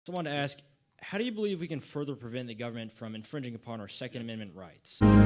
So I wanted to ask, how do you believe we can further prevent the government from infringing upon our Second Amendment rights? Hello,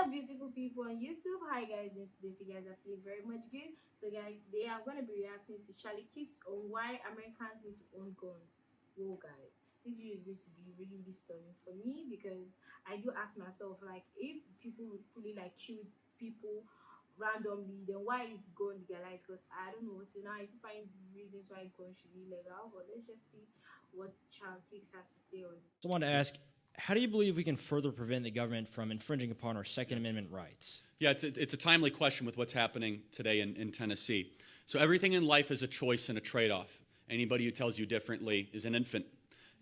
beautiful people on YouTube. Hi, guys. And today, if you guys are feeling very much good, so guys, today I'm going to be reacting to Charlie Kicks on why Americans need to own guns. Whoa, guys, this video is going to be really, really stunning for me because I do ask myself, like, if people would really like kill people randomly, then why is gun legalized? Because I don't know what to now. I need to find reasons why gun should be legal, but let's just see what Charlie Kicks has to say on this. So I wanted to ask, how do you believe we can further prevent the government from infringing upon our Second Amendment rights? Yeah, it's a timely question with what's happening today in Tennessee. So everything in life is a choice and a trade-off. Anybody who tells you differently is an infant.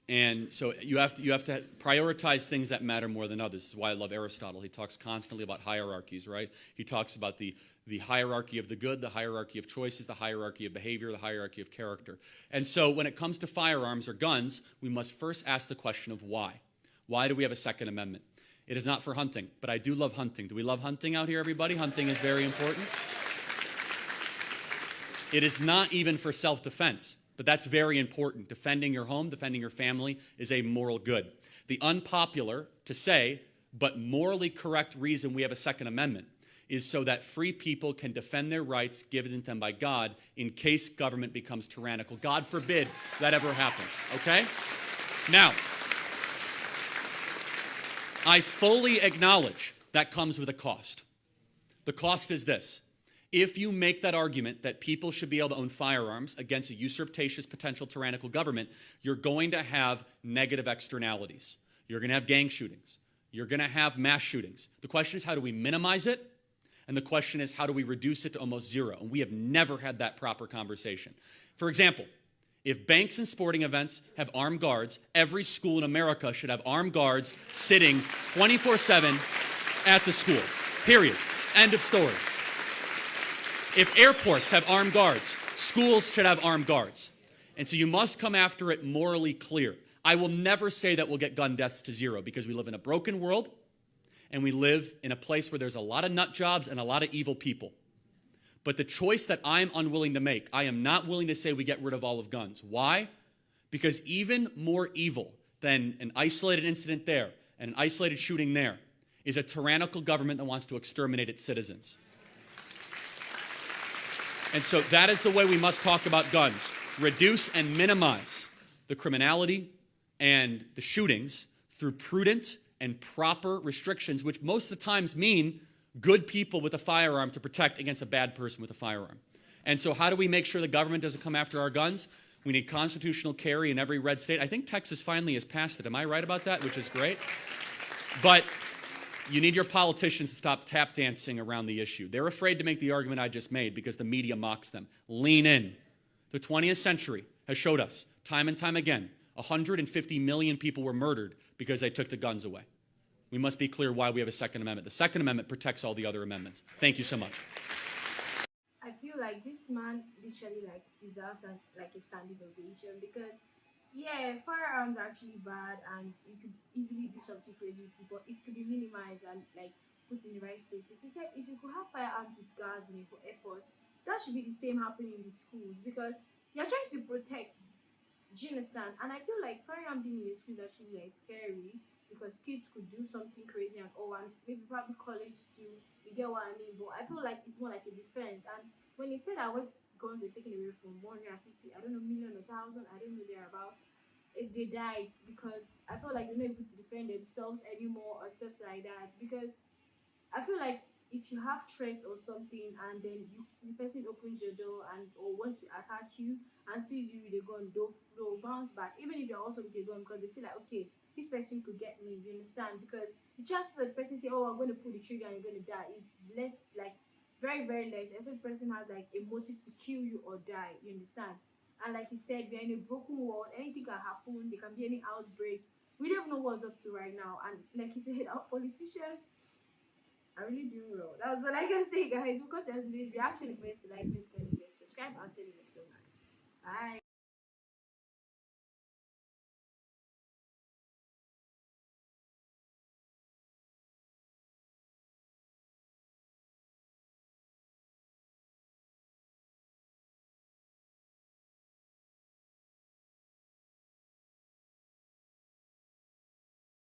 And so you have to prioritize things that matter more than others. This is why I love Aristotle. He talks constantly about hierarchies, right? He talks about the hierarchy of the good, the hierarchy of choices, the hierarchy of behavior, the hierarchy of character. And so when it comes to firearms or guns, we must first ask the question of why. Why do we have a Second Amendment? It is not for hunting, but I do love hunting. Do we love hunting out here, everybody? Hunting is very important. It is not even for self-defense, but that's very important. Defending your home, defending your family is a moral good. The unpopular, to say, but morally correct reason we have a Second Amendment is so that free people can defend their rights given to them by God in case government becomes tyrannical. God forbid that ever happens, okay? Now, I fully acknowledge that comes with a cost. The cost is this. If you make that argument that people should be able to own firearms against a usurpatious potential tyrannical government, you're going to have negative externalities. You're going to have gang shootings. You're going to have mass shootings. The question is, how do we minimize it? And the question is, how do we reduce it to almost zero? And we have never had that proper conversation. For example, if banks and sporting events have armed guards, every school in America should have armed guards sitting 24/7 at the school. Period. End of story. If airports have armed guards, schools should have armed guards. And so you must come after it morally clear. I will never say that we'll get gun deaths to zero because we live in a broken world and we live in a place where there's a lot of nut jobs and a lot of evil people. But the choice that I'm unwilling to make, I am not willing to say we get rid of all of guns. Why? Because even more evil than an isolated incident there and an isolated shooting there is a tyrannical government that wants to exterminate its citizens. And so that is the way we must talk about guns. Reduce and minimize the criminality and the shootings through prudent and proper restrictions, which most of the times mean good people with a firearm to protect against a bad person with a firearm. And so how do we make sure the government doesn't come after our guns? We need constitutional carry in every red state. I think Texas finally has passed it. Am I right about that? Which is great. But you need your politicians to stop tap dancing around the issue. They're afraid to make the argument I just made because the media mocks them. Lean in. The 20th century has showed us time and time again, 150 million people were murdered because they took the guns away. We must be clear why we have a Second Amendment. The Second Amendment protects all the other amendments. Thank you so much. I feel like this man literally like deserves like a standing ovation because yeah, firearms are actually bad and you could easily do something crazy with it, but it could be minimized and like put in the right places. He said if you could have firearms with guards in the airport, that should be the same happening in the schools because you're trying to protect. Do you understand? And I feel like firearm being in the school is actually like scary because kids could do something crazy and oh, and maybe probably college too. You get what I mean? But I feel like it's more like a defense. And when he said that what guns are taken away from 150, I don't know, million or thousand, I don't know they're about. If they died because I feel like they're not able to defend themselves anymore or stuff like that. Because I feel like if you have threats or something and then the person opens your door and or wants to attack you and sees you with a gun, they'll bounce back. Even if you're also with a gun because they feel like okay, this person could get me, you understand? Because the chances of the person say, oh, I'm gonna pull the trigger and you're gonna die is less like very, very less. Except the person has like a motive to kill you or die, you understand? And like he said, we're in a broken world, anything can happen, there can be any outbreak. We don't know what's up to right now. And like he said, our politicians are really doing well. That's what I can say, guys. Because today's reaction. If you like, comment, subscribe. Bye.